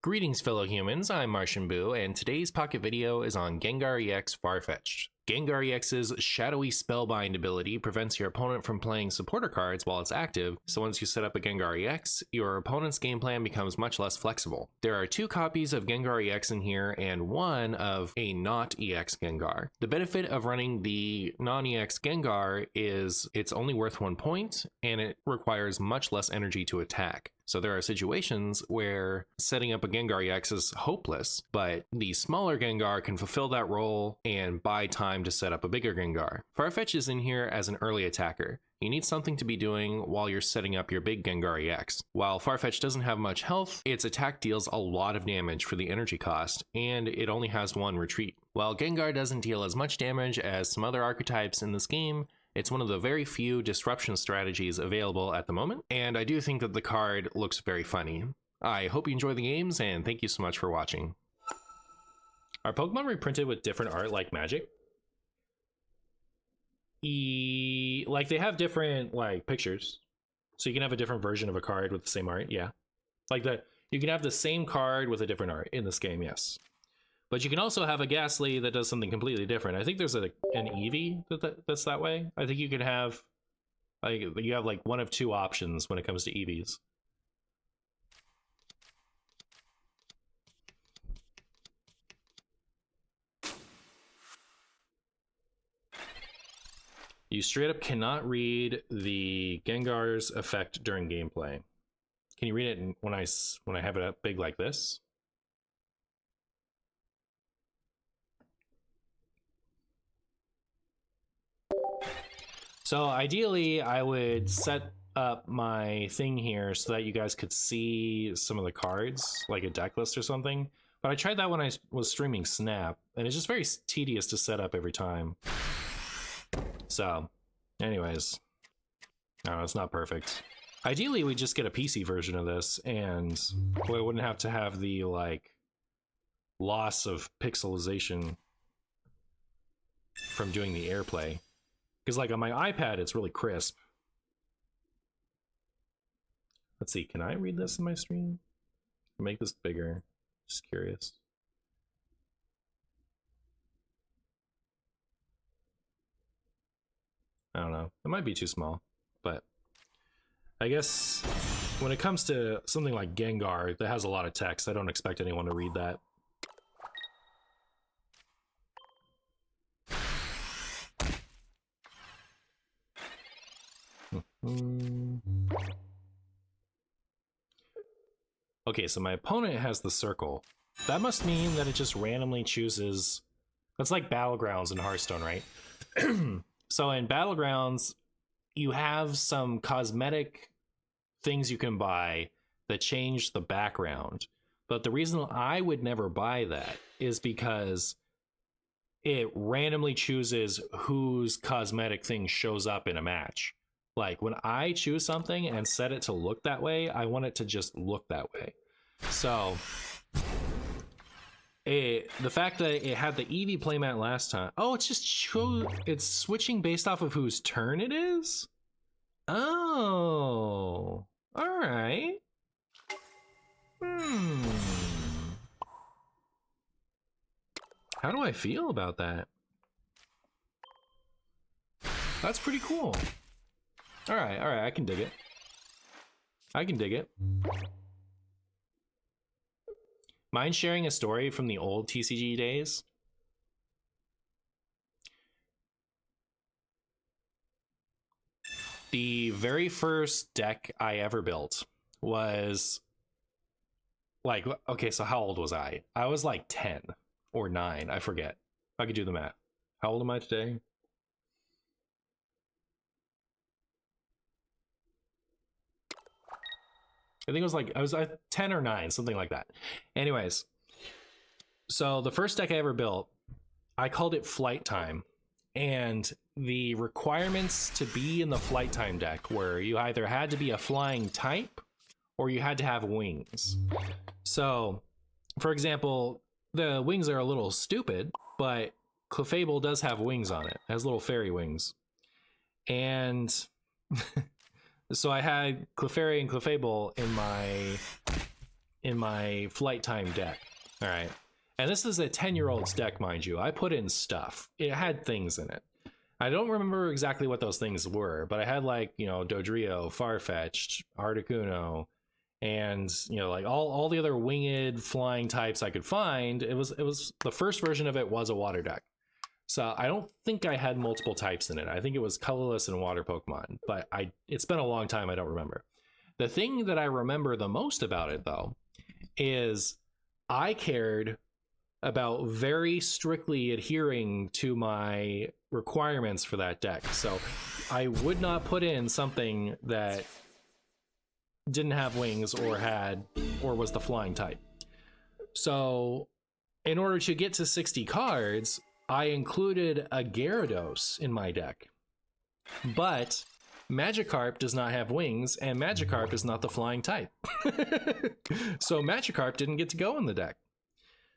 Greetings fellow humans, I'm MartianBuu, and today's pocket video is on Gengar EX Farfetch'd. Gengar EX's shadowy spellbind ability prevents your opponent from playing supporter cards while it's active, so once you set up a Gengar EX, your opponent's game plan becomes much less flexible. There are 2 copies of Gengar EX in here and 1 of a not EX Gengar. The benefit of running the non-EX Gengar is it's only worth 1 point, and it requires much less energy to attack. So there are situations where setting up a Gengar EX is hopeless, but the smaller Gengar can fulfill that role and buy time to set up a bigger Gengar. Farfetch'd is in here as an early attacker. You need something to be doing while you're setting up your big Gengar EX. While Farfetch'd doesn't have much health, its attack deals a lot of damage for the energy cost, and it only has 1 retreat. While Gengar doesn't deal as much damage as some other archetypes in this game, it's one of the very few disruption strategies available at the moment, and I do think that the card looks very funny. I hope you enjoy the games, and thank you so much for watching. Are Pokemon reprinted with different art like Magic? Like they have different like pictures, so you can have a different version of a card with the same art. Yeah, like that you can have the same card with a different art in this game. Yes, but you can also have a Ghastly that does something completely different. I think there's an Eevee that's that way. I think you could have like you have like 1 of 2 options when it comes to Eevees. You straight up cannot read the Gengar's effect during gameplay. Can you read it when I have it up big like this? So ideally, I would set up my thing here so that you guys could see some of the cards, like a deck list or something. But I tried that when I was streaming Snap, and it's just very tedious to set up every time. So, anyways, no, it's not perfect. Ideally, we just get a PC version of this, and we wouldn't have to have the like loss of pixelization from doing the AirPlay. Because like on my iPad, it's really crisp. Let's see, can I read this in my stream? Make this bigger. Just curious. I don't know. It might be too small, but I guess when it comes to something like Gengar that has a lot of text, I don't expect anyone to read that. Okay, so my opponent has the circle. That must mean that it just randomly chooses. That's like Battlegrounds in Hearthstone, right? So in Battlegrounds, you have some cosmetic things you can buy that change the background. But the reason I would never buy that is because it randomly chooses whose cosmetic thing shows up in a match. Like when I choose something and set it to look that way, I want it to just look that way. So the fact that it had the Eevee playmat last time. Oh, it's just it's switching based off of whose turn it is? Oh, all right. How do I feel about that? That's pretty cool. All right, I can dig it. I can dig it. Mind sharing a story from the old TCG days? The very first deck I ever built was like, okay, so how old was I? I was like 10 or 9, I forget. I could do the math. How old am I today? I think it was like, I was 10 or 9, something like that. Anyways, so the first deck I ever built, I called it Flight Time. And the requirements to be in the Flight Time deck were you either had to be a flying type or you had to have wings. So, for example, the wings are a little stupid, but Clefable does have wings on it. It has little fairy wings. And so I had Clefairy and Clefable in my flight time deck. All right. And this is a 10-year-old's deck, mind you. I put in stuff. It had things in it. I don't remember exactly what those things were, but I had like, you know, Dodrio, Farfetch'd, Articuno, and you know, like all the other winged flying types I could find. It was the first version of it was a water deck. So I don't think I had multiple types in it. I think it was colorless and water Pokemon, but it's been a long time, I don't remember. The thing that I remember the most about it though is I cared about very strictly adhering to my requirements for that deck. So I would not put in something that didn't have wings or was the flying type. So in order to get to 60 cards, I included a Gyarados in my deck. But Magikarp does not have wings, and Magikarp is not the flying type. So Magikarp didn't get to go in the deck.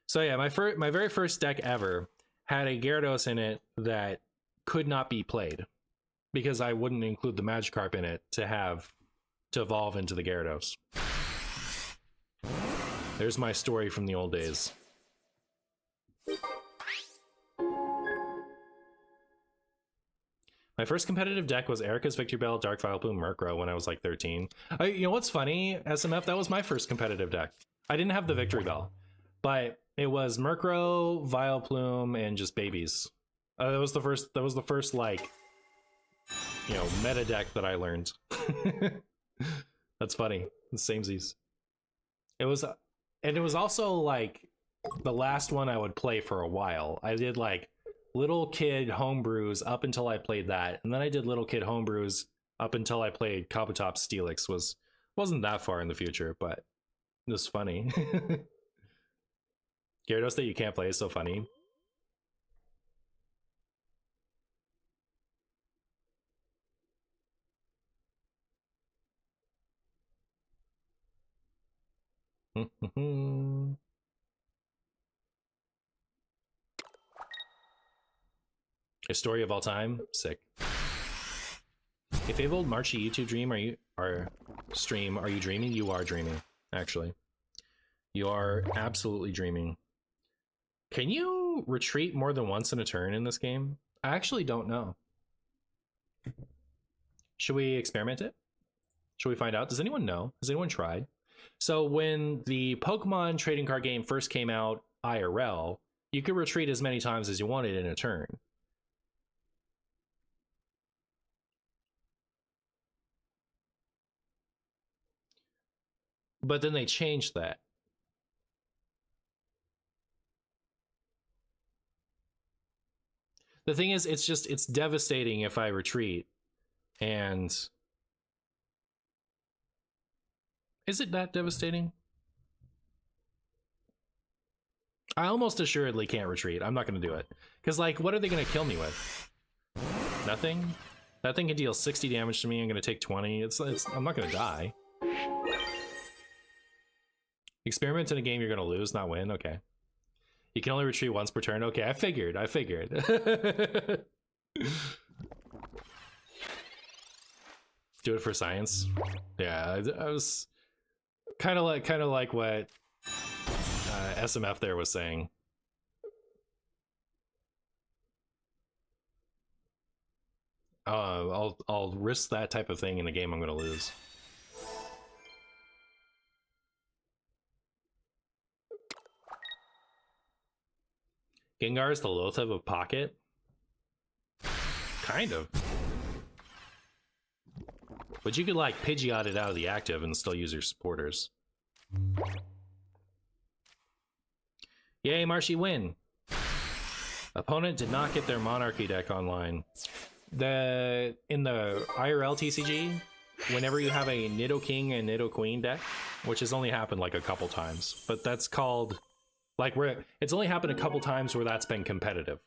So yeah, my very first deck ever had a Gyarados in it that could not be played because I wouldn't include the Magikarp in it to evolve into the Gyarados. There's my story from the old days. My first competitive deck was Erica's Victory Bell, Dark Vileplume, Murkrow when I was like 13. You know what's funny, SMF? That was my first competitive deck. I didn't have the Victory Bell, but it was Murkrow, Vileplume, and just babies. That was the first like, you know, meta deck that I learned. That's funny. The samesies. It was also like the last one I would play for a while. I did like little kid homebrews up until I played that, and then I did little kid homebrews up until I played Kabutops Steelix. Wasn't that far in the future, but it was funny. Gyarados that you can't play is so funny. A story of all time? Sick. If Fabled Marchi YouTube dream, are you dreaming? You are dreaming, actually. You are absolutely dreaming. Can you retreat more than once in a turn in this game? I actually don't know. Should we experiment it? Should we find out? Does anyone know? Has anyone tried? So when the Pokemon trading card game first came out IRL, you could retreat as many times as you wanted in a turn. But then they changed that. The thing is, it's devastating if I retreat. And is it that devastating? I almost assuredly can't retreat. I'm not going to do it. Because, like, what are they going to kill me with? Nothing? That thing can deal 60 damage to me. I'm going to take 20. I'm not going to die. Experiment in a game you're going to lose, not win. Okay. You can only retreat once per turn. Okay, I figured. Do it for science. Yeah, I was kind of like what SMF there was saying. I'll risk that type of thing in a game I'm going to lose. Gengar is the Loatheb of Pocket? Kind of. But you could, like, Pidgeot it out of the active and still use your supporters. Yay, Marshy win! Opponent did not get their Monarchy deck online. In the IRL TCG, whenever you have a Nidoking and Nidoqueen deck, which has only happened like a couple times, but that's called... Like, it's only happened a couple times where that's been competitive.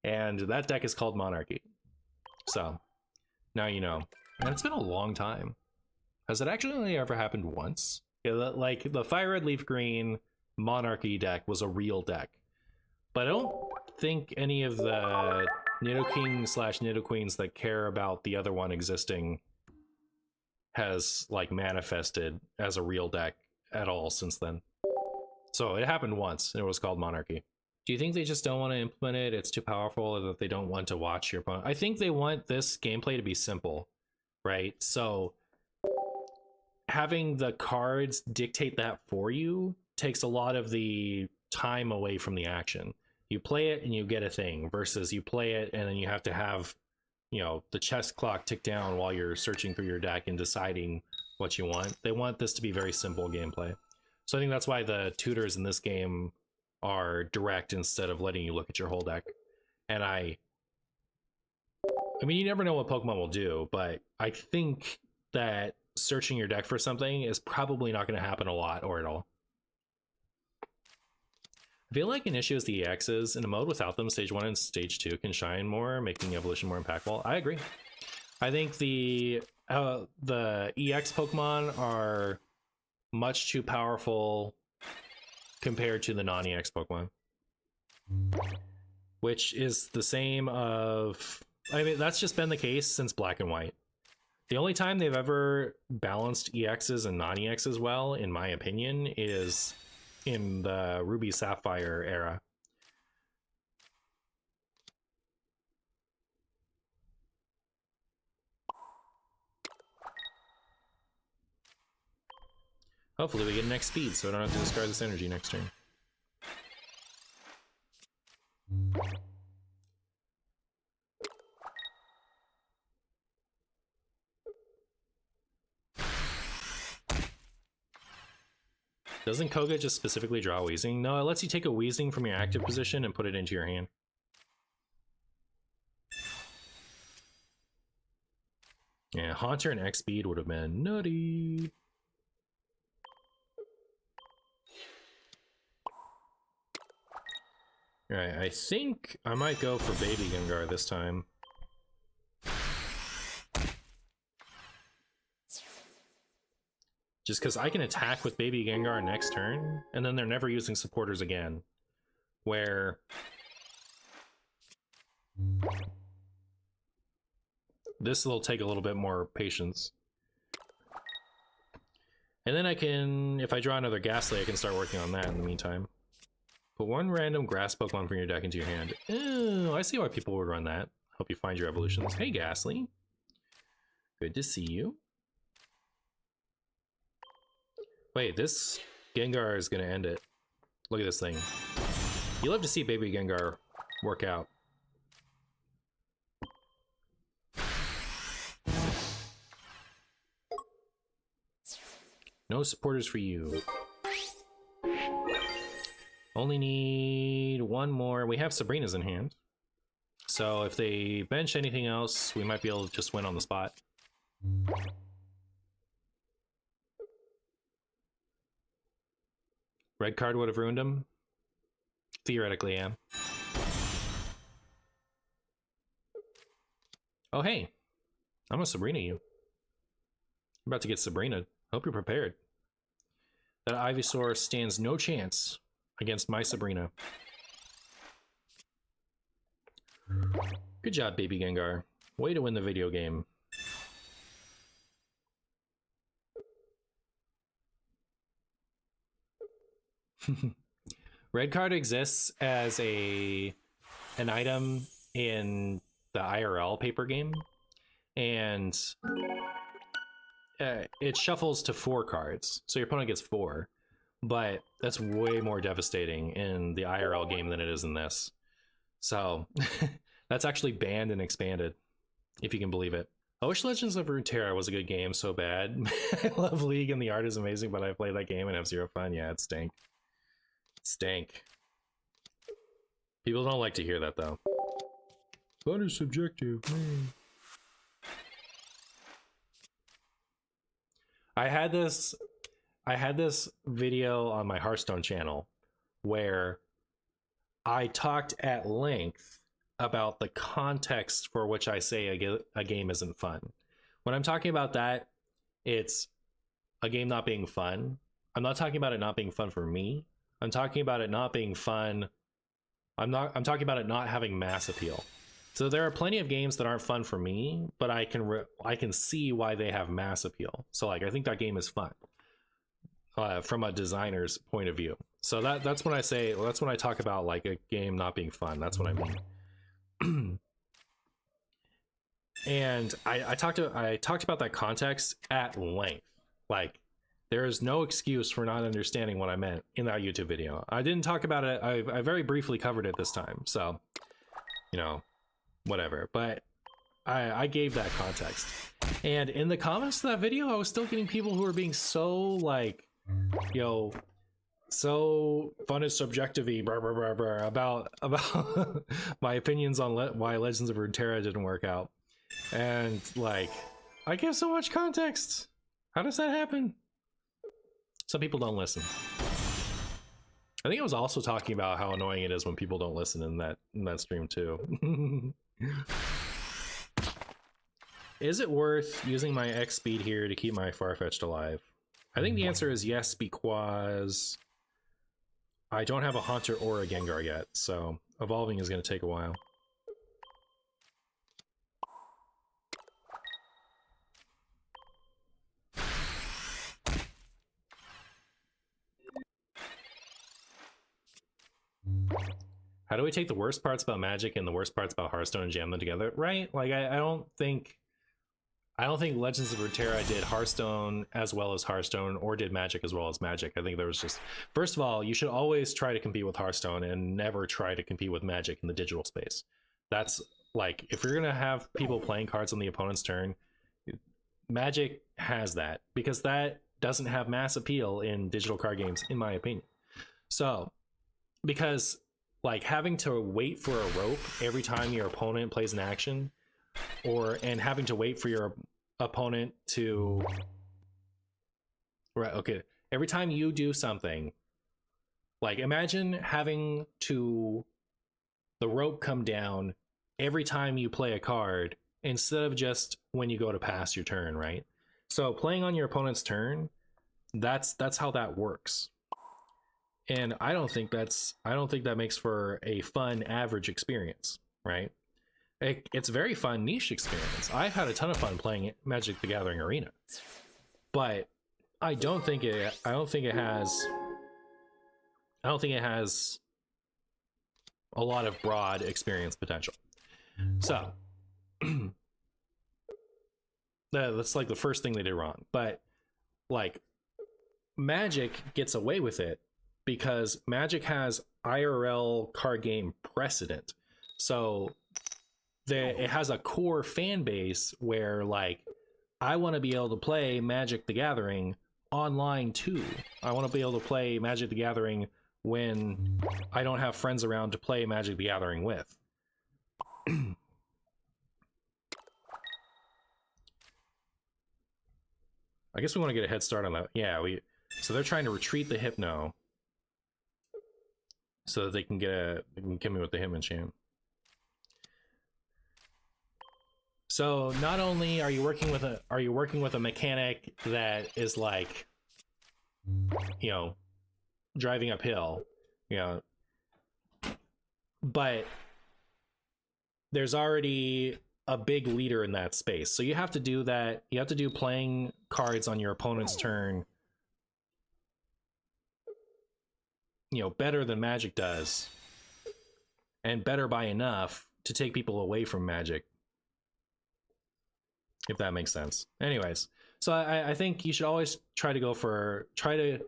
And that deck is called Monarchy. So, now you know. And it's been a long time. Has it actually only ever happened once? Yeah, like, the Fire Red Leaf Green Monarchy deck was a real deck. But I don't think any of the Nidoking/Nidoqueens that care about the other one existing has, like, manifested as a real deck at all since then. So it happened once, and it was called Monarchy. Do you think they just don't want to implement it? It's too powerful, or that they don't want to watch your opponent? I think they want this gameplay to be simple, right? So having the cards dictate that for you takes a lot of the time away from the action. You play it and you get a thing, versus you play it and then you have to have, you know, the chess clock tick down while you're searching through your deck and deciding what you want. They want this to be very simple gameplay. So I think that's why the tutors in this game are direct instead of letting you look at your whole deck. And I mean, you never know what Pokemon will do, but I think that searching your deck for something is probably not going to happen a lot or at all. I feel like an issue is the EXs. In a mode without them, stage 1 and stage 2 can shine more, making evolution more impactful. I agree. I think the EX Pokemon are much too powerful compared to the non-EX Pokemon, which is the same of, I mean, that's just been the case since Black and White. The only time they've ever balanced EXs and non-EXs well, in my opinion, is in the Ruby Sapphire era. Hopefully we get next speed, so I don't have to discard this energy next turn. Doesn't Koga just specifically draw Weezing? No, it lets you take a Weezing from your active position and put it into your hand. Yeah, Haunter and X-Speed would have been nutty. Alright, I think I might go for Baby Gengar this time. Just because I can attack with Baby Gengar next turn, and then they're never using supporters again. Where this will take a little bit more patience. And then I can, if I draw another Ghastly, I can start working on that in the meantime. Put one random grass Pokemon from your deck into your hand. Oh, I see why people would run that. Help you find your evolutions. Hey, Ghastly. Good to see you. Wait, this Gengar is going to end it. Look at this thing. You love to see Baby Gengar work out. No supporters for you. Only need one more. We have Sabrina's in hand. So if they bench anything else, we might be able to just win on the spot. Red card would have ruined him. Theoretically, yeah. Oh, hey. I'm a Sabrina you. I'm about to get Sabrina. Hope you're prepared. That Ivysaur stands no chance against my Sabrina. Good job, Baby Gengar. Way to win the video game. Red card exists as an item in the IRL paper game, and it shuffles to 4 cards, so your opponent gets 4, but that's way more devastating in the IRL game than it is in this. So that's actually banned and expanded, if you can believe it. I wish Legends of Runeterra was a good game so bad. I love League and the art is amazing, but I play that game and have zero fun. Yeah, it stank. Stank. People don't like to hear that though. Fun is subjective, man. I had this video on my Hearthstone channel where I talked at length about the context for which I say a game isn't fun. When I'm talking about that, it's a game not being fun. I'm not talking about it not being fun for me. I'm talking about it not being fun. I'm talking about it not having mass appeal. So there are plenty of games that aren't fun for me, but I can see why they have mass appeal. So like, I think that game is fun. from a designer's point of view. So that's when I say, well, that's when I talk about like a game not being fun. That's what I mean. And I talked about that context at length. Like, there is no excuse for not understanding what I meant in that YouTube video. I didn't talk about it. I very briefly covered it this time. So, you know, whatever. But I gave that context. And in the comments to that video, I was still getting people who were being so like, yo, so fun is subjective-y, blah, blah, blah, blah, about my opinions on why Legends of Runeterra didn't work out. And like, I give so much context. How does that happen? Some people don't listen. I think I was also talking about how annoying it is when people don't listen in that stream too. Is it worth using my X speed here to keep my Farfetch'd alive? I think the answer is yes, because I don't have a Haunter or a Gengar yet, so evolving is going to take a while. How do we take the worst parts about Magic and the worst parts about Hearthstone and jam them together? Right? Like, I don't think Legends of Runeterra did Hearthstone as well as Hearthstone, or did Magic as well as Magic. I think there was just, first of all, you should always try to compete with Hearthstone and never try to compete with Magic in the digital space. That's like, if you're gonna have people playing cards on the opponent's turn, Magic has that, because that doesn't have mass appeal in digital card games, in my opinion. So, because like having to wait for a rope every time your opponent plays an action, and having to wait for your opponent to, right, okay, every time you do something, like imagine having to the rope come down every time you play a card instead of just when you go to pass your turn, right? So playing on your opponent's turn, that's how that works. And I don't think that makes for a fun average experience, right? It's a very fun niche experience. I've had a ton of fun playing Magic the Gathering Arena, but I don't think it has a lot of broad experience potential. So that's like the first thing they did wrong. But like, Magic gets away with it because Magic has IRL card game precedent. So it has a core fan base where, like, I want to be able to play Magic the Gathering online too. I want to be able to play Magic the Gathering when I don't have friends around to play Magic the Gathering with. I guess we want to get a head start on that. Yeah, so they're trying to retreat the Hypno so that they can get me with the Hitmonchan. So not only are you working with a mechanic that is like, you know, driving uphill, you know, but there's already a big leader in that space. So you have to do that. You have to do playing cards on your opponent's turn, you know, better than Magic does, and better by enough to take people away from Magic, if that makes sense. Anyways, so I think you should always try to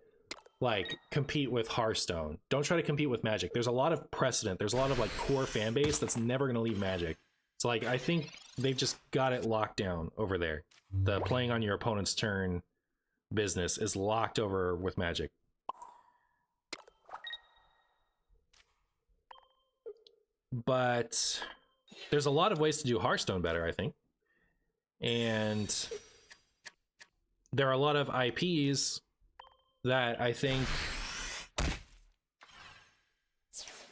like compete with Hearthstone. Don't try to compete with Magic. There's a lot of precedent. There's a lot of like core fan base that's never going to leave Magic. So like, I think they've just got it locked down over there. The playing on your opponent's turn business is locked over with Magic. But there's a lot of ways to do Hearthstone better, I think. And there are a lot of IPs that I think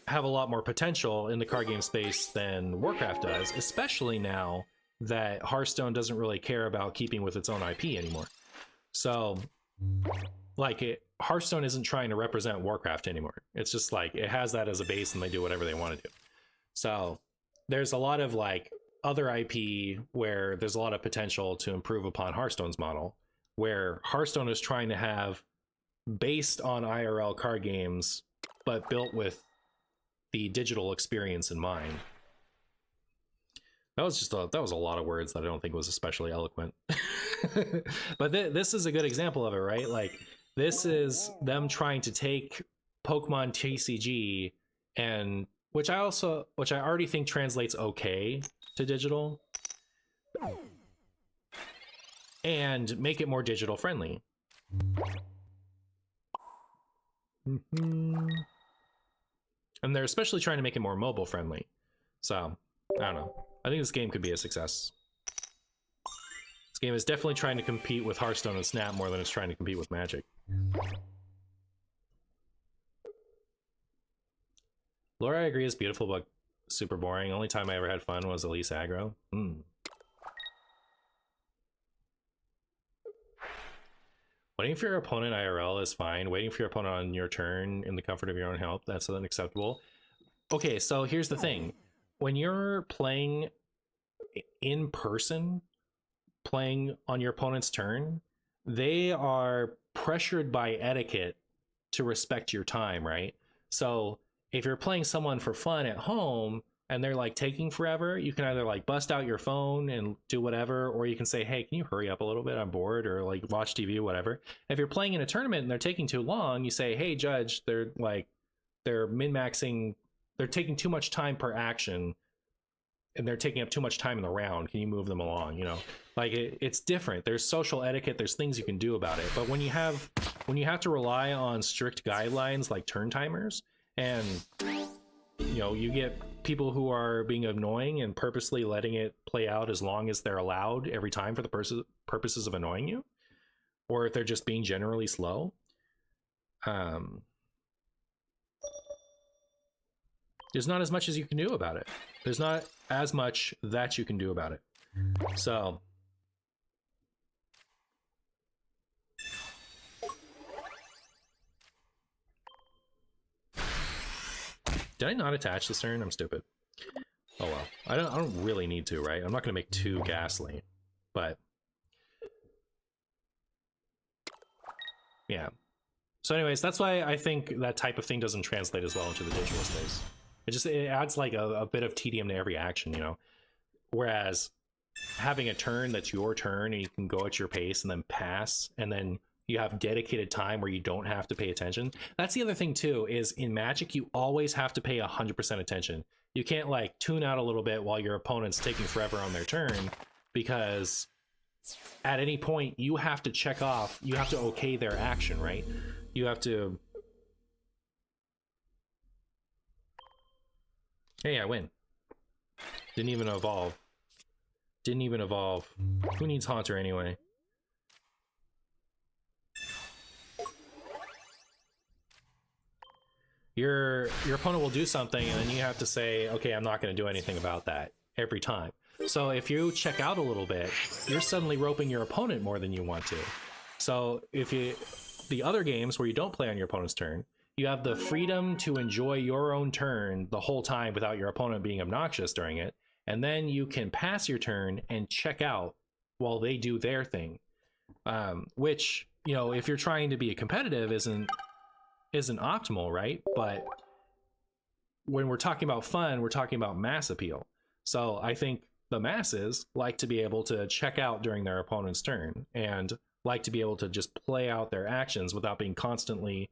have a lot more potential in the card game space than Warcraft does, especially now that Hearthstone doesn't really care about keeping with its own IP anymore. So, like, Hearthstone isn't trying to represent Warcraft anymore. It's just like, it has that as a base and they do whatever they want to do. So there's a lot of like other IP where there's a lot of potential to improve upon Hearthstone's model, where Hearthstone is trying to have based on IRL card games, but built with the digital experience in mind. That was a lot of words that I don't think was especially eloquent. But this is a good example of it, right? Like, this is them trying to take Pokemon TCG, and which I already think translates okay to digital, and make it more digital friendly. And they're especially trying to make it more mobile friendly. So, I don't know. I think this game could be a success. This game is definitely trying to compete with Hearthstone and Snap more than it's trying to compete with Magic. Laura, I agree, is beautiful, but super boring. Only time I ever had fun was Elise Aggro. Waiting for your opponent IRL is fine. Waiting for your opponent on your turn in the comfort of your own home, that's unacceptable. Okay, so here's the thing. When you're playing in person, playing on your opponent's turn, they are pressured by etiquette to respect your time, right? So if you're playing someone for fun at home and they're like taking forever, you can either like bust out your phone and do whatever, or you can say, hey, can you hurry up a little bit? I'm bored, or like watch TV, whatever. If you're playing in a tournament and they're taking too long, you say, hey, judge, they're min-maxing, they're taking too much time per action, and they're taking up too much time in the round. Can you move them along? You know, like it's different. There's social etiquette. There's things you can do about it. But when you have to rely on strict guidelines like turn timers, and you know, you get people who are being annoying and purposely letting it play out as long as they're allowed every time for the purposes of annoying you, or if they're just being generally slow. There's not as much as you can do about it. There's not as much that you can do about it. So did I not attach this turn? I'm stupid. Oh well. I don't really need to, right? I'm not gonna make 2 Ghastly, but yeah. So anyways, that's why I think that type of thing doesn't translate as well into the digital space. It adds like a bit of tedium to every action, you know? Whereas having a turn that's your turn and you can go at your pace and then pass, and then you have dedicated time where you don't have to pay attention. That's the other thing too, is in Magic, you always have to pay 100% attention. You can't like tune out a little bit while your opponent's taking forever on their turn, because at any point you have to check off, you have to okay their action, right? You have to... Hey, I win. Didn't even evolve. Didn't even evolve. Who needs Haunter anyway? Your opponent will do something, and then you have to say, okay, I'm not going to do anything about that every time. So if you check out a little bit, you're suddenly roping your opponent more than you want to. So if the other games where you don't play on your opponent's turn, you have the freedom to enjoy your own turn the whole time without your opponent being obnoxious during it, and then you can pass your turn and check out while they do their thing, which, you know, if you're trying to be competitive isn't optimal, right? But when we're talking about fun, we're talking about mass appeal. So I think the masses like to be able to check out during their opponent's turn, and like to be able to just play out their actions without being constantly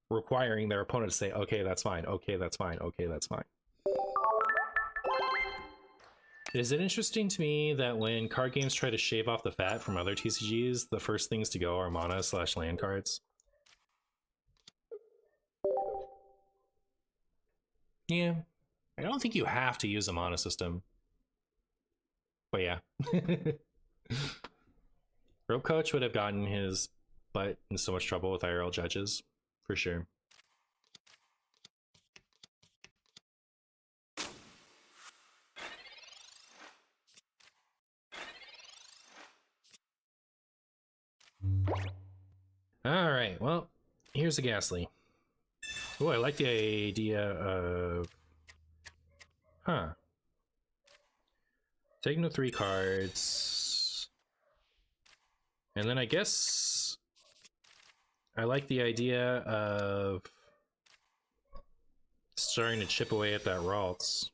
requiring their opponent to say, okay, that's fine, okay, that's fine, okay, that's fine. Is it interesting to me that when card games try to shave off the fat from other TCGs, the first things to go are mana/land cards? Yeah, I don't think you have to use a mana system. But yeah. Rope Coach would have gotten his butt in so much trouble with IRL judges, for sure. All right, well, here's a Ghastly. Oh, I like the idea of... Huh. Taking the 3 cards. And then I guess... I like the idea of starting to chip away at that Ralts.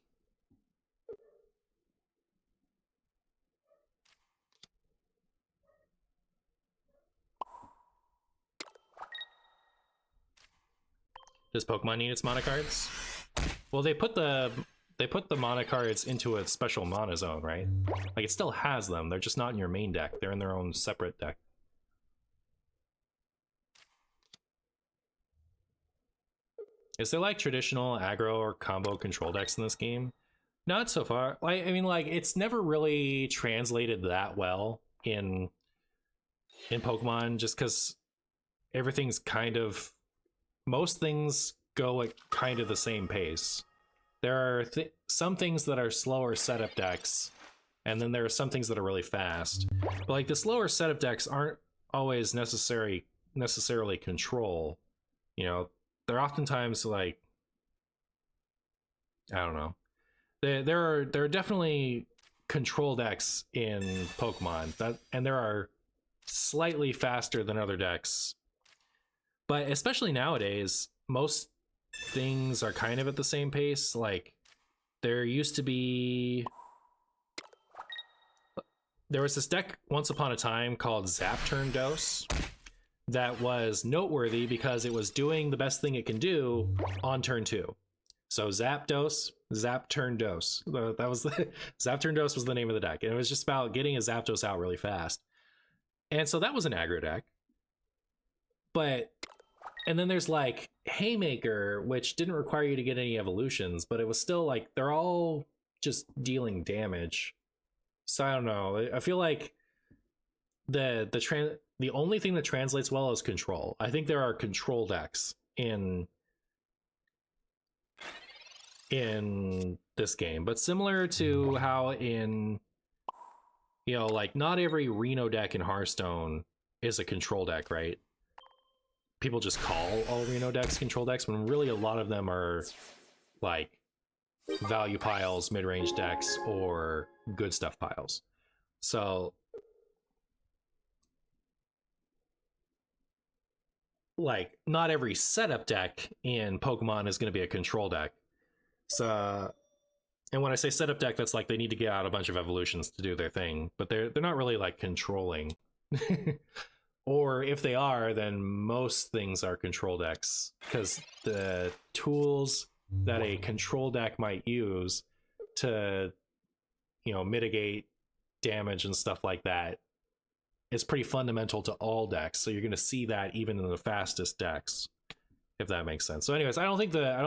Does Pokemon need its mana cards? Well, they put the mana cards into a special mana zone, right? Like, it still has them. They're just not in your main deck. They're in their own separate deck. Is there like traditional aggro or combo control decks in this game? Not so far. Like, I mean, like, it's never really translated that well in Pokemon, just because everything's kind of, most things go at kind of the same pace. There are some things that are slower setup decks, and then there are some things that are really fast. But like, the slower setup decks aren't always necessarily control. You know, they're oftentimes like, I don't know. There are definitely control decks in Pokemon and there are slightly faster than other decks. But especially nowadays, most things are kind of at the same pace. Like, there used to be, there was this deck once upon a time called Zap Turn Dose that was noteworthy because it was doing the best thing it can do on turn 2. So Zap Turn Dose. That was the Zap Turn Dose was the name of the deck. And it was just about getting a Zapdos out really fast. And so that was an aggro deck. And then there's like Haymaker, which didn't require you to get any evolutions, but it was still like, they're all just dealing damage. So I don't know. I feel like the only thing that translates well is control. I think there are control decks in this game, but similar to how in, you know, like, not every Reno deck in Hearthstone is a control deck, right? People just call all Reno decks control decks when really a lot of them are like value piles, mid-range decks, or good stuff piles. So like, not every setup deck in Pokemon is going to be a control deck. So, and when I say setup deck, that's like they need to get out a bunch of evolutions to do their thing, but they're not really like controlling. Or if they are, then most things are control decks, because the tools that a control deck might use to, you know, mitigate damage and stuff like that is pretty fundamental to all decks. So you're going to see that even in the fastest decks, if that makes sense. So anyways, I don't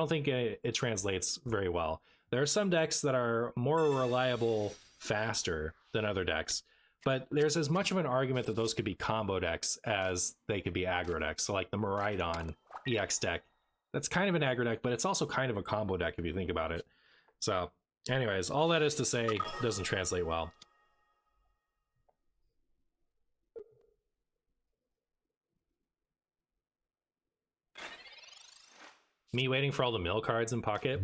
think it translates very well. There are some decks that are more reliable faster than other decks, but there's as much of an argument that those could be combo decks as they could be aggro decks. So like the Miraidon EX deck, that's kind of an aggro deck, but it's also kind of a combo deck if you think about it. So anyways, all that is to say, it doesn't translate well. Me waiting for all the mill cards in Pocket.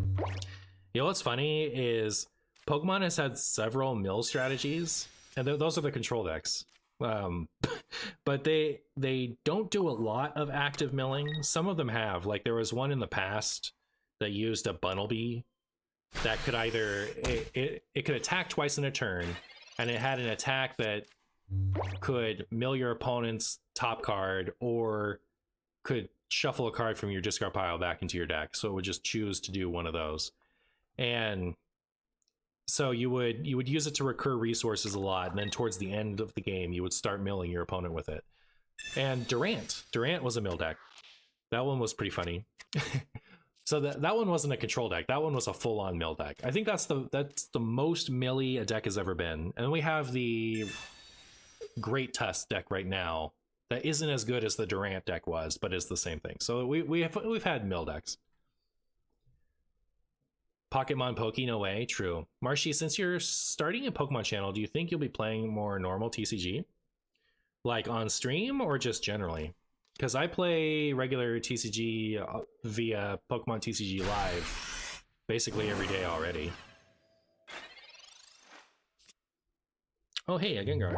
You know what's funny is Pokemon has had several mill strategies, and those are the control decks. But they don't do a lot of active milling. Some of them have. Like, there was one in the past that used a Bunnelby that could either it could attack twice in a turn, and it had an attack that could mill your opponent's top card or could shuffle a card from your discard pile back into your deck. So it would just choose to do one of those. And so you would use it to recur resources a lot, and then towards the end of the game you would start milling your opponent with it. And Durant was a mill deck. That one was pretty funny. So that one wasn't a control deck. That one was a full-on mill deck. I think that's the most milly a deck has ever been. And we have the Great Tusk deck right now that isn't as good as the Durant deck was, but is the same thing. So we've had mill decks. Pokémon Poke, no way. True. Marshy, since you're starting a Pokemon channel, do you think you'll be playing more normal TCG? Like on stream or just generally? Because I play regular TCG via Pokemon TCG Live basically every day already. Oh, hey, a Gengar.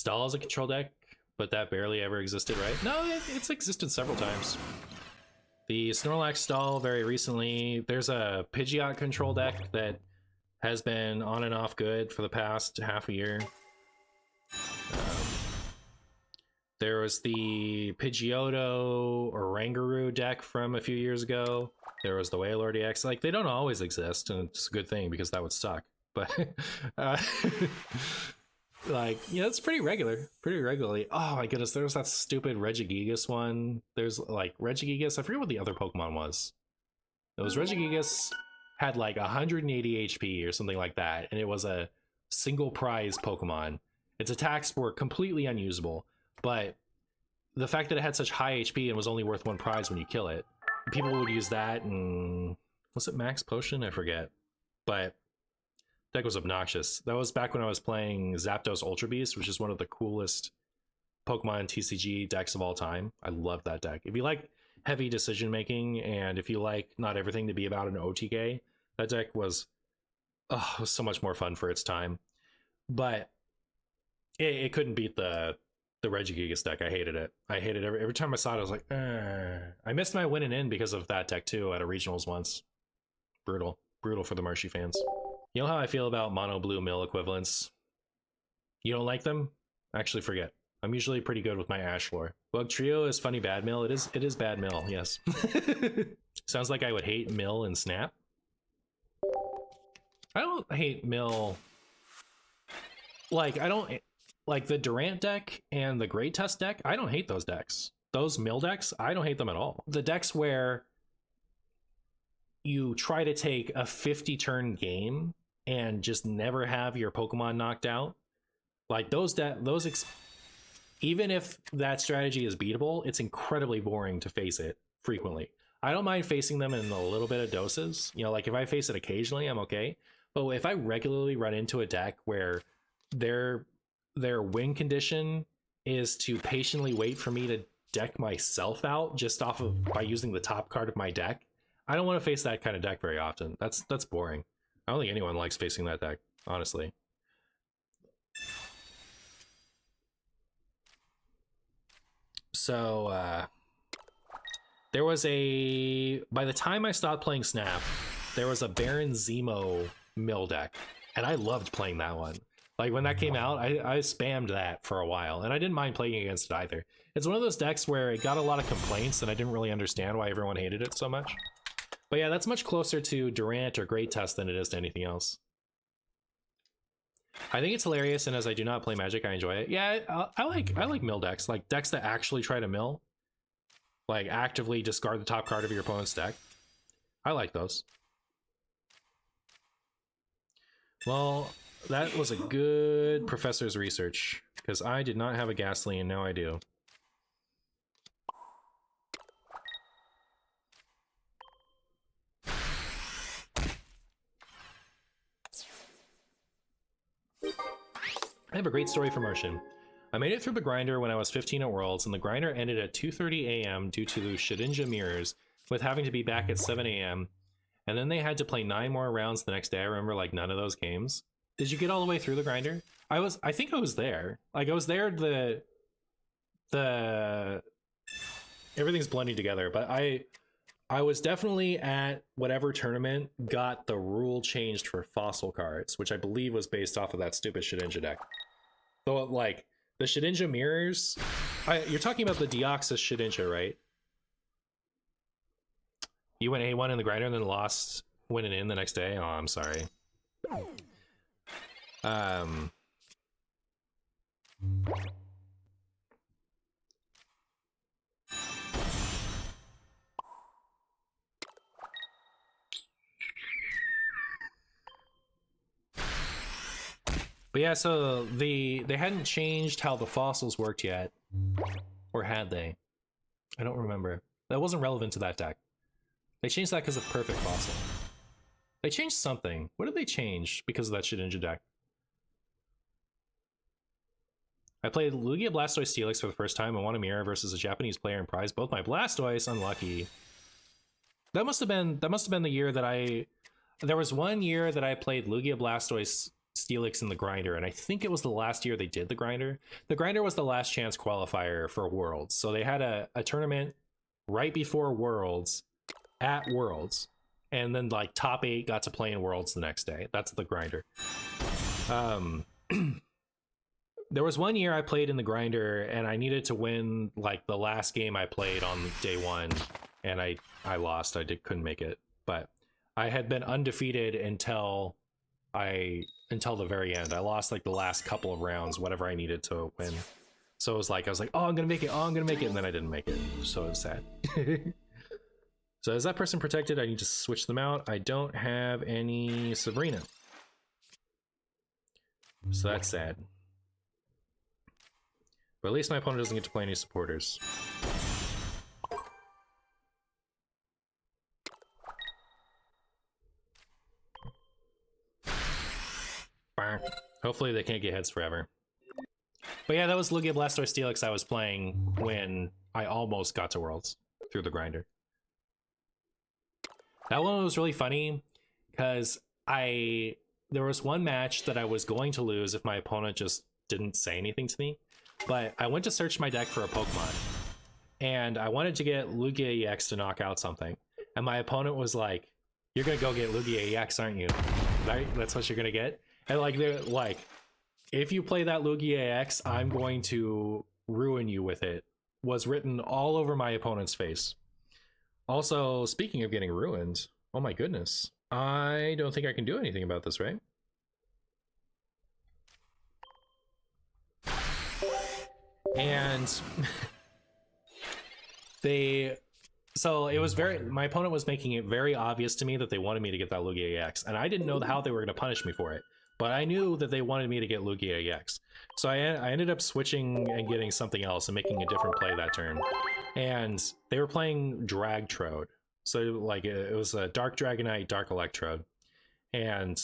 Stall is a control deck, but that barely ever existed, right? No, it's existed several times. The Snorlax Stall very recently. There's a Pidgeot control deck that has been on and off good for the past half a year. There was the Pidgeotto or Rangaroo deck from a few years ago. There was the Wailord EX. Like, they don't always exist, and it's a good thing because that would suck. But, like, yeah, it's pretty regularly. Oh my goodness, there was that stupid Regigigas one. There's, like, Regigigas. I forget what the other Pokemon was. It was Regigigas had, like, 180 HP or something like that, and it was a single prize Pokemon. Its attacks were completely unusable. But the fact that it had such high HP and was only worth one prize when you kill it, people would use that, and was it Max Potion? I forget. But deck was obnoxious. That was back when I was playing Zapdos Ultra Beast, which is one of the coolest Pokemon TCG decks of all time. I love that deck. If you like heavy decision making, and if you like not everything to be about an OTK, that deck was so much more fun for its time. But it couldn't beat the Regigigas deck. I hated it. I hated it. Every time I saw it, I was like, I missed my win and in because of that deck too at a regionals once. Brutal for the Marshy fans. You know how I feel about mono blue mill equivalents? You don't like them? Actually, forget. I'm usually pretty good with my Ash lore. Bug Trio is funny bad mill. It is bad mill, yes. Sounds like I would hate mill and snap. I don't hate mill. Like, I don't like the Durant deck and the Great Test deck. I don't hate those decks. Those mill decks, I don't hate them at all. The decks where you try to take a 50 turn game and just never have your Pokemon knocked out, like even if that strategy is beatable, it's incredibly boring to face it frequently. I don't mind facing them in a little bit of doses. You know, like if I face it occasionally, I'm okay. But if I regularly run into a deck where their win condition is to patiently wait for me to deck myself out just off of by using the top card of my deck, I don't want to face that kind of deck very often. That's boring. I don't think anyone likes facing that deck, honestly. So there was by the time I stopped playing Snap, there was a Baron Zemo mill deck, and I loved playing that one. Like when that came out, I spammed that for a while, and I didn't mind playing against it either. It's one of those decks where it got a lot of complaints, and I didn't really understand why everyone hated it so much. But yeah, that's much closer to Durant or Great Test than it is to anything else. I think it's hilarious, and as I do not play Magic, I enjoy it. Yeah, I like mill decks, like decks that actually try to mill, like actively discard the top card of your opponent's deck. I like those. Well, that was a good professor's research, because I did not have a Ghastly, and now I do. I have a great story for Martian. I made it through the grinder when I was 15 at Worlds, and the grinder ended at 2:30 a.m. due to the Shedinja mirrors, with having to be back at 7 a.m. And then they had to play 9 more rounds the next day. I remember like none of those games. Did you get all the way through the grinder? I think I was there. Like I was there, everything's blending together, but I was definitely at whatever tournament got the rule changed for fossil cards, which I believe was based off of that stupid Shedinja deck. So like the Shedinja mirrors, you're talking about the Deoxys Shedinja, right? You went A1 in the grinder and then lost winning in the next day? Oh, I'm sorry. But yeah, so they hadn't changed how the fossils worked yet. Or had they? I don't remember. That wasn't relevant to that deck. They changed that because of Perfect Fossil. They changed something. What did they change because of that Shedinja deck? I played Lugia Blastoise Steelix for the first time and won a mirror versus a Japanese player in prize. Both my Blastoise, unlucky. That must have been the year that there was one year that I played Lugia Blastoise Steelix in the grinder, and I think it was the last year they did the grinder. The grinder was the last chance qualifier for Worlds, so they had a tournament right before Worlds at Worlds, and then like top 8 got to play in Worlds the next day. That's the grinder. There was one year I played in the grinder and I needed to win like the last game I played on day 1, and I lost. Couldn't make it, but I had been undefeated until the very end. I lost like the last couple of rounds, whatever I needed to win. So it was like I was like, oh, I'm gonna make it, and then I didn't make it. So it was sad. So is that person protected? I need to switch them out. I don't have any Sabrina, so that's sad. But at least my opponent doesn't get to play any supporters. Hopefully they can't get hits forever. But yeah, that was Lugia Blastoise Steelix I was playing when I almost got to Worlds through the grinder. That one was really funny because there was one match that I was going to lose if my opponent just didn't say anything to me. But I went to search my deck for a Pokemon, and I wanted to get Lugia EX to knock out something. And my opponent was like, "You're gonna go get Lugia EX, aren't you? Right? That's what you're gonna get." And like they're like, "If you play that Lugia EX, I'm going to ruin you with it," was written all over my opponent's face. Also, speaking of getting ruined, oh my goodness, I don't think I can do anything about this, right? And so it was my opponent was making it very obvious to me that they wanted me to get that Lugia EX, and I didn't know how they were going to punish me for it, but I knew that they wanted me to get Lugia EX. So I ended up switching and getting something else and making a different play that turn. And they were playing Dragtrode. So like it was a Dark Dragonite, Dark Electrode. And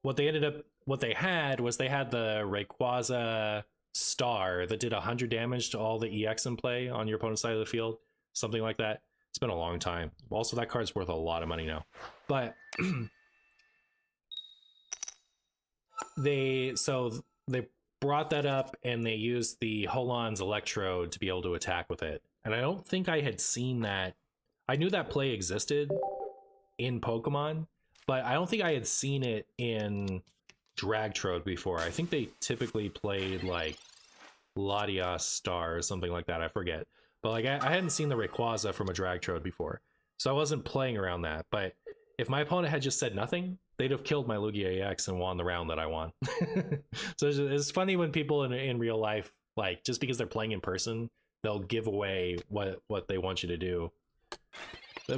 what they had was they had the Rayquaza Star that did 100 damage to all the EX in play on your opponent's side of the field. Something like that. It's been a long time. Also, that card's worth a lot of money now. But they brought that up and they used the Holon's Electrode to be able to attack with it. And I don't think I had seen that. I knew that play existed in Pokemon, but I don't think I had seen it in Dragtrode before. I think they typically played like Latias Star or something like that. I forget. But like I hadn't seen the Rayquaza from a Dragtrode before. So I wasn't playing around that. But if my opponent had just said nothing, they'd have killed my Lugia EX and won the round that I won. So it's funny when people in real life, like just because they're playing in person, they'll give away what they want you to do.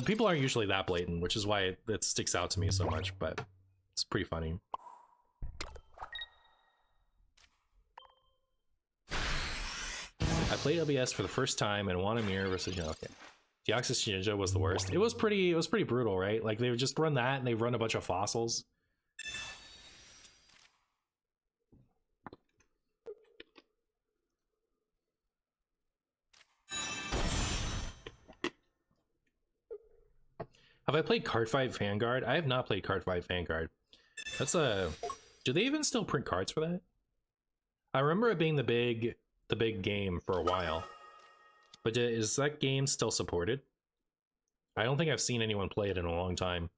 People aren't usually that blatant, which is why it sticks out to me so much, but it's pretty funny. I played LBS for the first time and won a mirror versus okay. Deoxys Ninja was the worst. It was pretty brutal, right? Like they would just run that and they run a bunch of fossils. Have I played Card 5 Vanguard? I have not played Card 5 Vanguard. That's a... Do they even still print cards for that? I remember it being the big game for a while. But is that game still supported? I don't think I've seen anyone play it in a long time.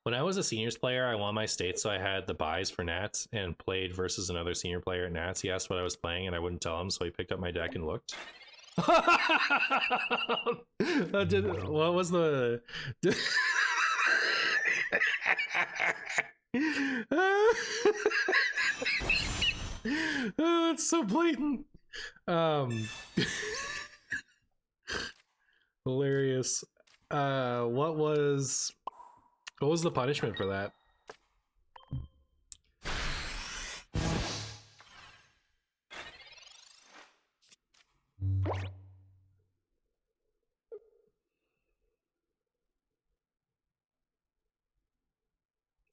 When I was a seniors player, I won my state, so I had the buys for Nats and played versus another senior player at Nats. He asked what I was playing and I wouldn't tell him, so he picked up my deck and looked. What was the... Oh, it's so blatant. Hilarious. What was the punishment for that?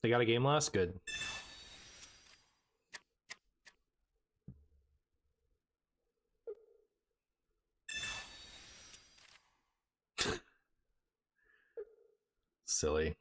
They got a game loss? Good. Silly.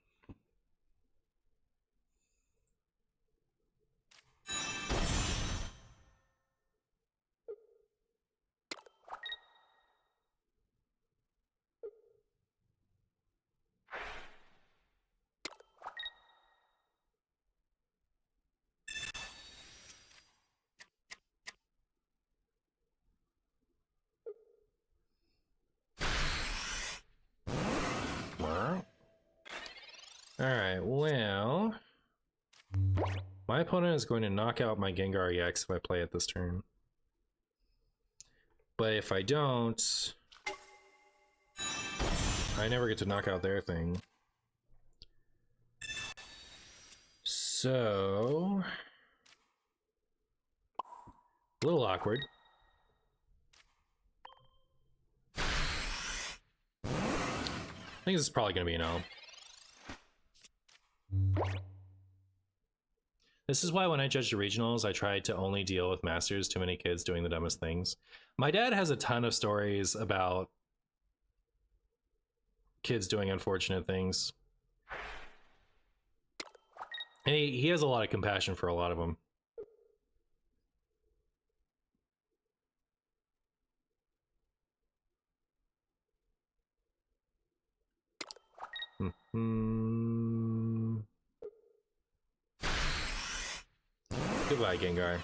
Alright, well... my opponent is going to knock out my Gengar EX if I play it this turn. But if I don't... I never get to knock out their thing. So... a little awkward. I think this is probably going to be an L. This is why when I judge the regionals, I try to only deal with masters, too many kids doing the dumbest things. My dad has a ton of stories about kids doing unfortunate things. And he has a lot of compassion for a lot of them. Goodbye, Gengar.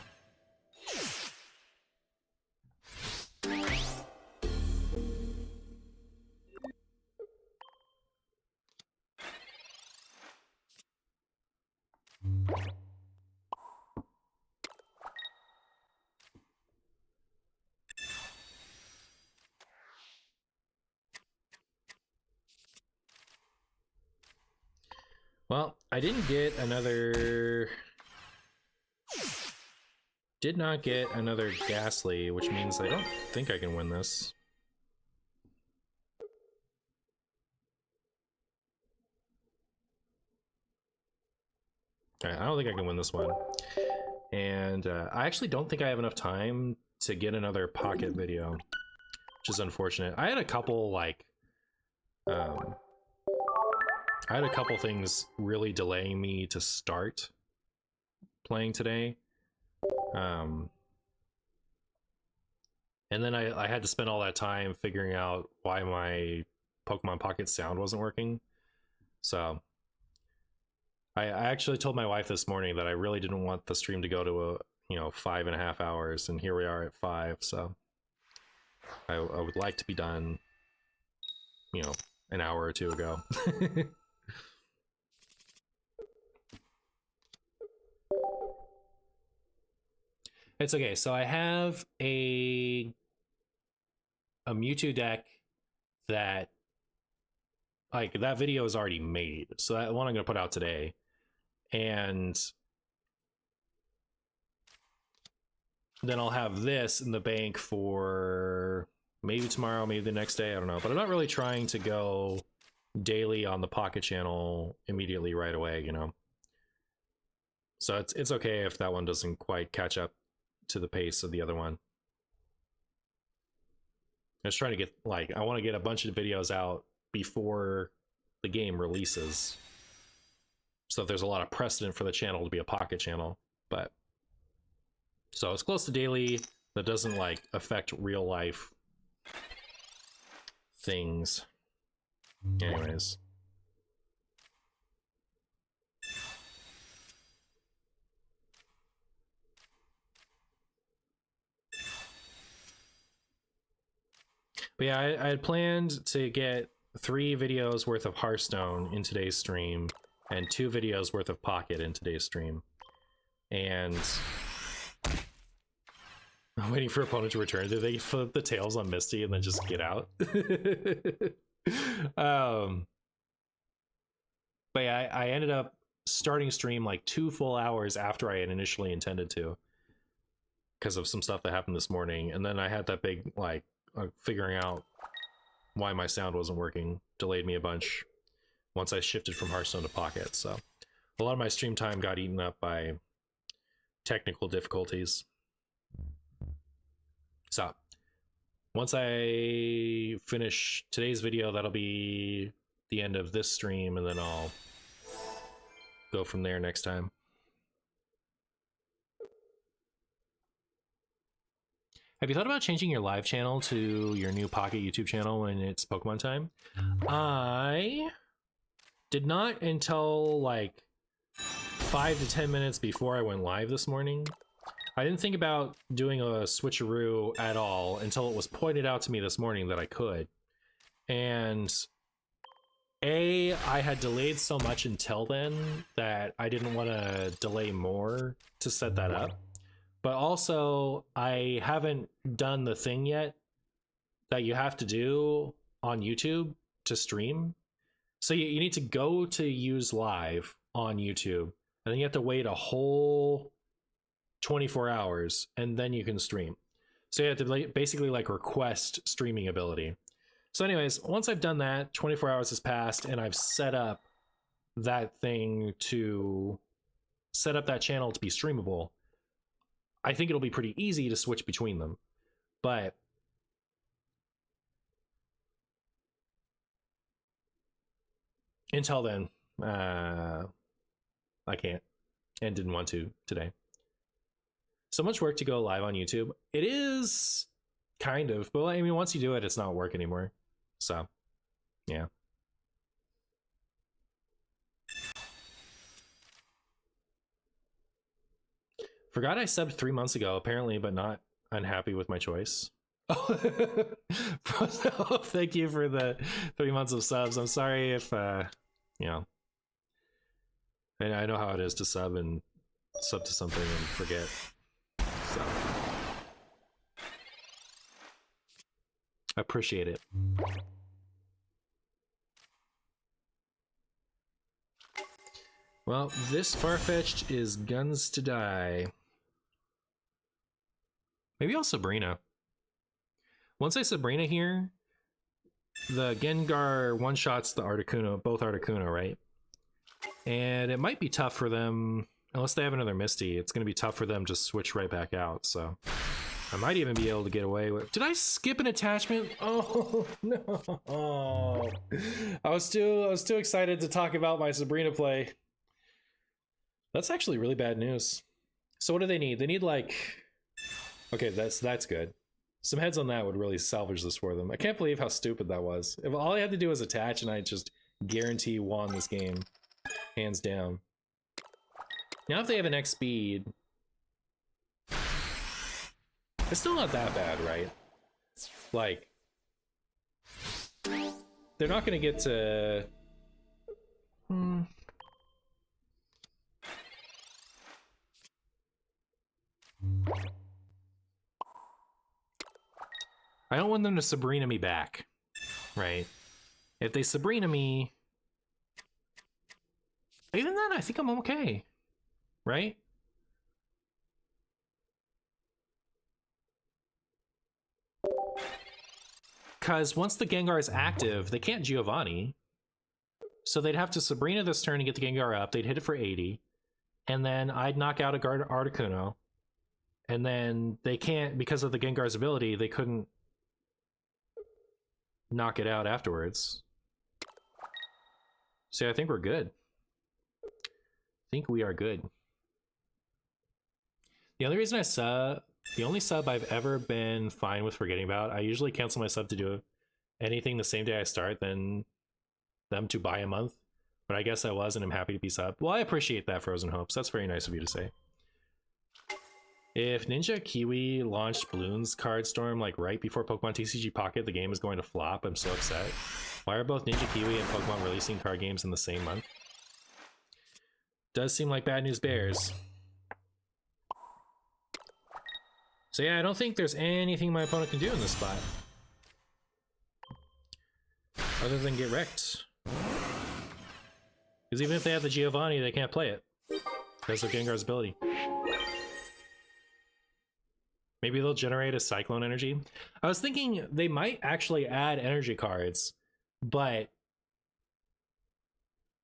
Well, I didn't get another... did not get another Ghastly, which means I don't think I can win this. I don't think I can win this one. And I actually don't think I have enough time to get another pocket video, which is unfortunate. I had a couple, like... I had a couple things really delaying me to start playing today. And then I had to spend all that time figuring out why my Pokemon Pocket sound wasn't working. So I actually told my wife this morning that I really didn't want the stream to go to 5.5 hours, and here we are at 5. So I would like to be done, an hour or two ago. It's okay. So I have a Mewtwo deck that, like, that video is already made. So that one I'm going to put out today. And then I'll have this in the bank for maybe tomorrow, maybe the next day. I don't know. But I'm not really trying to go daily on the Pocket channel immediately right away, So it's okay if that one doesn't quite catch up to the pace of the other one. I was trying to get, I want to get a bunch of videos out before the game releases, so there's a lot of precedent for the channel to be a Pocket channel. But so it's close to daily that doesn't affect real life things. Anyways. But yeah, I had planned to get 3 videos worth of Hearthstone in today's stream and 2 videos worth of Pocket in today's stream. And I'm waiting for opponent to return. Did they flip the tails on Misty and then just get out? But yeah, I ended up starting stream 2 full hours after I had initially intended to, because of some stuff that happened this morning. And then I had that big figuring out why my sound wasn't working delayed me a bunch once I shifted from Hearthstone to Pocket. So a lot of my stream time got eaten up by technical difficulties. So once I finish today's video, that'll be the end of this stream, and then I'll go from there next time. Have you thought about changing your live channel to your new Pocket YouTube channel when it's Pokemon time? I did not until like 5 to 10 minutes before I went live this morning. I didn't think about doing a switcheroo at all until it was pointed out to me this morning that I could. And I had delayed so much until then that I didn't want to delay more to set that up. But also, I haven't done the thing yet that you have to do on YouTube to stream. So you need to go to use live on YouTube, and then you have to wait a whole 24 hours, and then you can stream. So you have to basically like request streaming ability. So anyways, once I've done that, 24 hours has passed, and I've set up that thing to set up that channel to be streamable. I think it'll be pretty easy to switch between them, but until then, I can't and didn't want to today. So much work to go live on YouTube. It is kind of, but I mean, once you do it, it's not work anymore. So, yeah. Forgot I subbed 3 months ago, apparently, but not unhappy with my choice. Oh, thank you for the 3 months of subs. I'm sorry if, you know, and I know how it is to sub to something and forget. So, I appreciate it. Well, this Farfetch'd is guns to die. Maybe I'll Sabrina. Once I Sabrina here, the Gengar one-shots the Articuno, both Articuno, right? And it might be tough for them, unless they have another Misty, it's going to be tough for them to switch right back out, so I might even be able to get away with... Did I skip an attachment? Oh, no. I was too excited to talk about my Sabrina play. That's actually really bad news. So what do they need? They need like... Okay, that's good. Some heads on that would really salvage this for them. I can't believe how stupid that was. If all I had to do was attach and I just guarantee won this game. Hands down. Now if they have an X speed... It's still not that bad, right? Like... They're not gonna get to... I don't want them to Sabrina me back, right? If they Sabrina me, even then I think I'm okay, right? Because once the Gengar is active, they can't Giovanni. So they'd have to Sabrina this turn to get the Gengar up, they'd hit it for 80, and then I'd knock out a Articuno, and then they can't, because of the Gengar's ability, they couldn't knock it out afterwards. So I think we're good. I think we are good. The only reason the only sub I've ever been fine with forgetting about, I usually cancel my sub to do anything the same day I start than them to buy a month. But I guess I was, and I'm happy to be sub. Well, I appreciate that, Frozen Hopes. That's very nice of you to say. If Ninja Kiwi launched Bloons Card Storm like right before Pokemon TCG Pocket, the game is going to flop. I'm so upset. Why are both Ninja Kiwi and Pokemon releasing card games in the same month? Does seem like bad news bears. So yeah, I don't think there's anything my opponent can do in this spot. Other than get wrecked. Because even if they have the Giovanni, they can't play it. Because of Gengar's ability. Maybe they'll generate a Cyclone Energy. I was thinking they might actually add energy cards, but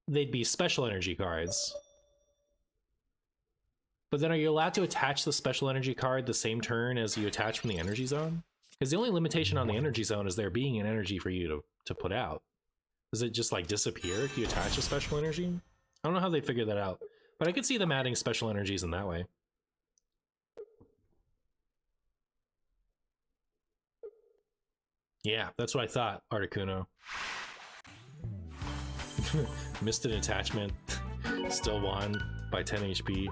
they'd be special energy cards. But then are you allowed to attach the special energy card the same turn as you attach from the energy zone? Because the only limitation on the energy zone is there being an energy for you to put out. Does it just like disappear if you attach a special energy? I don't know how they figured that out, but I could see them adding special energies in that way. Yeah, that's what I thought, Articuno. Missed an attachment. Still won by 10 HP.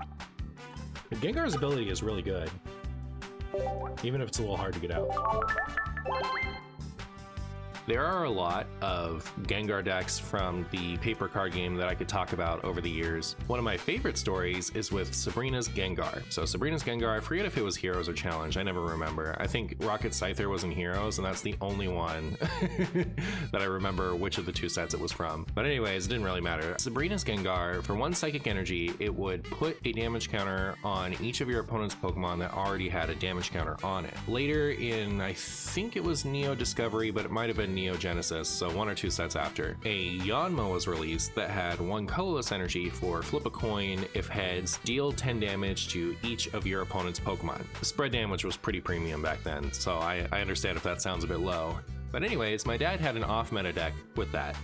But Gengar's ability is really good, even if it's a little hard to get out. There are a lot of Gengar decks from the paper card game that I could talk about over the years. One of my favorite stories is with Sabrina's Gengar. So Sabrina's Gengar, I forget if it was Heroes or Challenge, I never remember. I think Rocket Scyther was in Heroes, and that's the only one that I remember which of the two sets it was from. But anyways, it didn't really matter. Sabrina's Gengar, for 1 psychic energy, it would put a damage counter on each of your opponent's Pokemon that already had a damage counter on it. Later in, I think it was Neo Discovery, but it might have been Neo Genesis, so 1 or 2 sets after, a Yanma was released that had 1 colorless energy for flip a coin, if heads, deal 10 damage to each of your opponent's Pokemon. The spread damage was pretty premium back then, so I understand if that sounds a bit low. But anyways, my dad had an off-meta deck with that.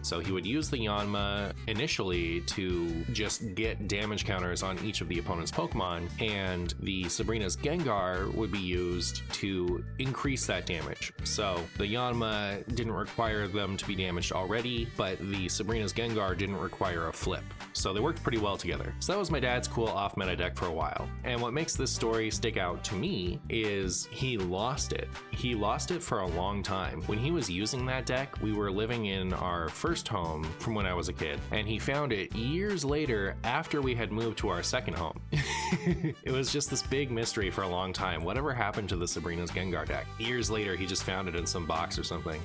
So he would use the Yanma initially to just get damage counters on each of the opponent's Pokemon, and the Sabrina's Gengar would be used to increase that damage. So the Yanma didn't require them to be damaged already, but the Sabrina's Gengar didn't require a flip. So they worked pretty well together. So that was my dad's cool off-meta deck for a while. And what makes this story stick out to me is he lost it. He lost it for a long time. When he was using that deck, we were living in our first home from when I was a kid, and he found it years later after we had moved to our second home. It was just this big mystery for a long time. Whatever happened to the Sabrina's Gengar deck? Years later, he just found it in some box or something.